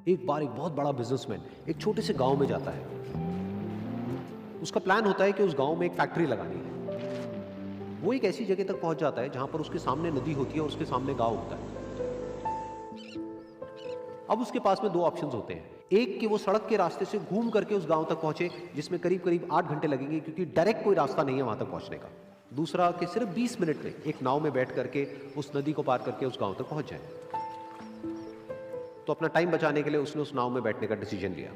एक बार एक बहुत बड़ा बिजनेसमैन एक छोटे से गांव में जाता है। उसका प्लान होता है कि उस गांव में एक फैक्ट्री लगानी है। वो एक ऐसी जगह तक पहुंच जाता है जहां पर उसके सामने नदी होती है और उसके सामने गांव होता है। अब उसके पास में दो ऑप्शंस होते हैं। एक कि वो सड़क के रास्ते से घूम करके उस गांव तक पहुंचे, जिसमें करीब करीब 8 घंटे लगेंगे क्योंकि डायरेक्ट कोई रास्ता नहीं है वहां तक पहुंचने का। दूसरा कि सिर्फ 20 मिनट में एक नाव में बैठ करके उस नदी को पार करके उस गांव तक पहुंच जाए। तो अपना टाइम बचाने के लिए उसने उस नाव में बैठने का डिसीजन लिया।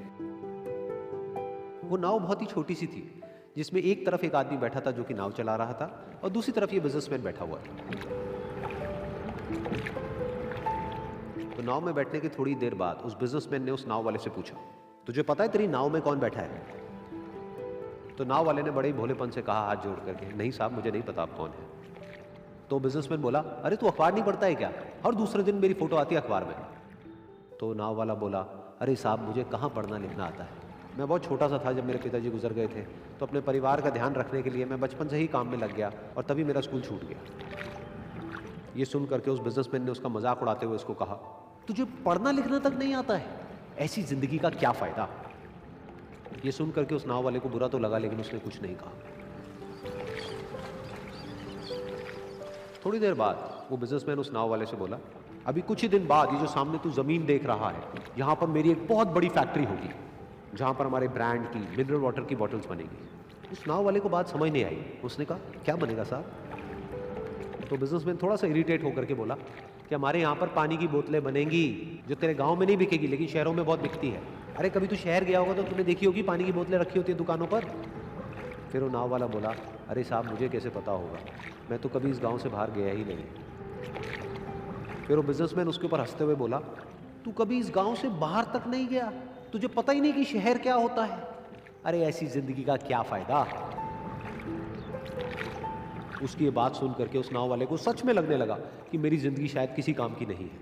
वो नाव बहुत ही छोटी सी थी, जिसमें एक तरफ एक आदमी बैठा था जो कि नाव चला रहा था और दूसरी तरफ ये बिजनेसमैन बैठा हुआ था। तो नाव में बैठने की थोड़ी देर बाद उस बिजनेसमैन ने उस नाव वाले से पूछा, तुझे पता है तेरी नाव में कौन बैठा है? तो नाव वाले ने बड़े ही भोलेपन से कहा हाथ जोड़ करके, नहीं साहब मुझे नहीं पता आप कौन है। तो बिजनेसमैन बोला, अरे तू अखबार नहीं पढ़ता है क्या? हर दूसरे दिन मेरी फोटो आती है अखबार में। तो नाव वाला बोला, अरे साहब मुझे कहाँ पढ़ना लिखना आता है, मैं बहुत छोटा सा था जब मेरे पिताजी गुजर गए थे, तो अपने परिवार का ध्यान रखने के लिए मैं बचपन से ही काम में लग गया और तभी मेरा स्कूल छूट गया। ये सुन करके उस बिजनेसमैन ने उसका मजाक उड़ाते हुए उसको कहा, तुझे पढ़ना लिखना तक नहीं आता है, ऐसी जिंदगी का क्या फायदा? ये सुन करके उस नाव वाले को बुरा तो लगा, लेकिन उसने कुछ नहीं कहा। थोड़ी देर बाद वो बिजनेसमैन उस नाव वाले से बोला, अभी कुछ ही दिन बाद ये जो सामने तू जमीन देख रहा है, यहां पर मेरी एक बहुत बड़ी फैक्ट्री होगी जहां पर हमारे ब्रांड की मिनरल वाटर की बॉटल्स बनेगी। उस नाव वाले को बात समझ नहीं आई। उसने कहा, क्या बनेगा साहब? तो बिजनेसमैन थोड़ा सा इरिटेट होकर के बोला कि हमारे यहाँ पर पानी की बोतलें बनेंगी जो तेरे गांव में नहीं बिकेगी लेकिन शहरों में बहुत बिकती है। अरे कभी तू शहर गया होगा तो तुमने देखी होगी पानी की बोतलें रखी होती है दुकानों पर। फिर वो नाव वाला बोला, अरे साहब मुझे कैसे पता होगा, मैं तो कभी इस गांव से बाहर गया ही नहीं। फिर वो बिजनेसमैन उसके ऊपर हंसते हुए बोला, तू कभी इस गांव से बाहर तक नहीं गया, तुझे पता ही नहीं कि शहर क्या होता है? अरे ऐसी जिंदगी का क्या फायदा? उसकी ये बात सुन करके उस नाव वाले को सच में लगने लगा कि मेरी जिंदगी शायद किसी काम की नहीं है।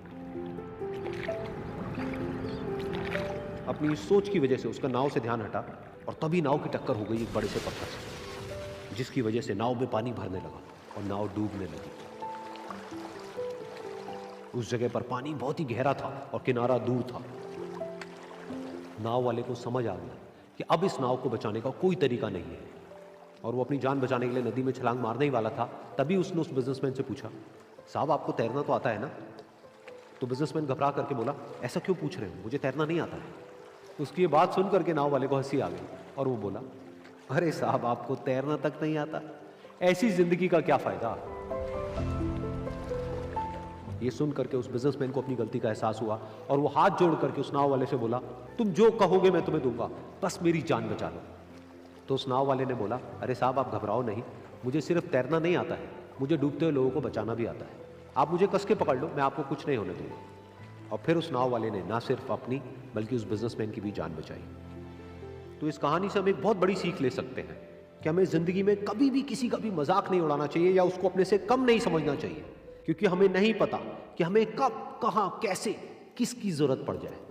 अपनी सोच की वजह से उसका नाव से ध्यान हटा और तभी नाव की टक्कर हो गई एक बड़े से पत्थर से, जिसकी वजह से नाव में पानी भरने लगा और नाव डूबने लगी। उस जगह पर पानी बहुत ही गहरा था और किनारा दूर था। नाव वाले को समझ आ गया कि अब इस नाव को बचाने का कोई तरीका नहीं है और वो अपनी जान बचाने के लिए नदी में छलांग मारने ही वाला था। तभी उसने उस बिजनेसमैन से पूछा, साहब आपको तैरना तो आता है ना? तो बिजनेसमैन घबरा करके बोला, ऐसा क्यों पूछ रहे हो, मुझे तैरना नहीं आता है। उसकी ये बात सुन करके नाव वाले को हंसी आ गई और वो बोला, अरे साहब आपको तैरना तक नहीं आता, ऐसी जिंदगी का क्या फायदा? ये सुन करके उस बिजनेसमैन को अपनी गलती का एहसास हुआ और वो हाथ जोड़ करके उस नाव वाले से बोला, तुम जो कहोगे मैं तुम्हें दूंगा, बस मेरी जान बचा लो। तो उस नाव वाले ने बोला, अरे साहब आप घबराओ नहीं, मुझे सिर्फ तैरना नहीं आता है, मुझे डूबते हुए लोगों को बचाना भी आता है। आप मुझे कस के पकड़ लो, मैं आपको कुछ नहीं होने दूंगा। और फिर उस नाव वाले ने ना सिर्फ अपनी बल्कि उस बिजनेसमैन की भी जान बचाई। तो इस कहानी से हम एक बहुत बड़ी सीख ले सकते हैं कि हमें जिंदगी में कभी भी किसी का भी मजाक नहीं उड़ाना चाहिए या उसको अपने से कम नहीं समझना चाहिए, क्योंकि हमें नहीं पता कि हमें कब, कहां, कैसे, किसकी जरूरत पड़ जाए।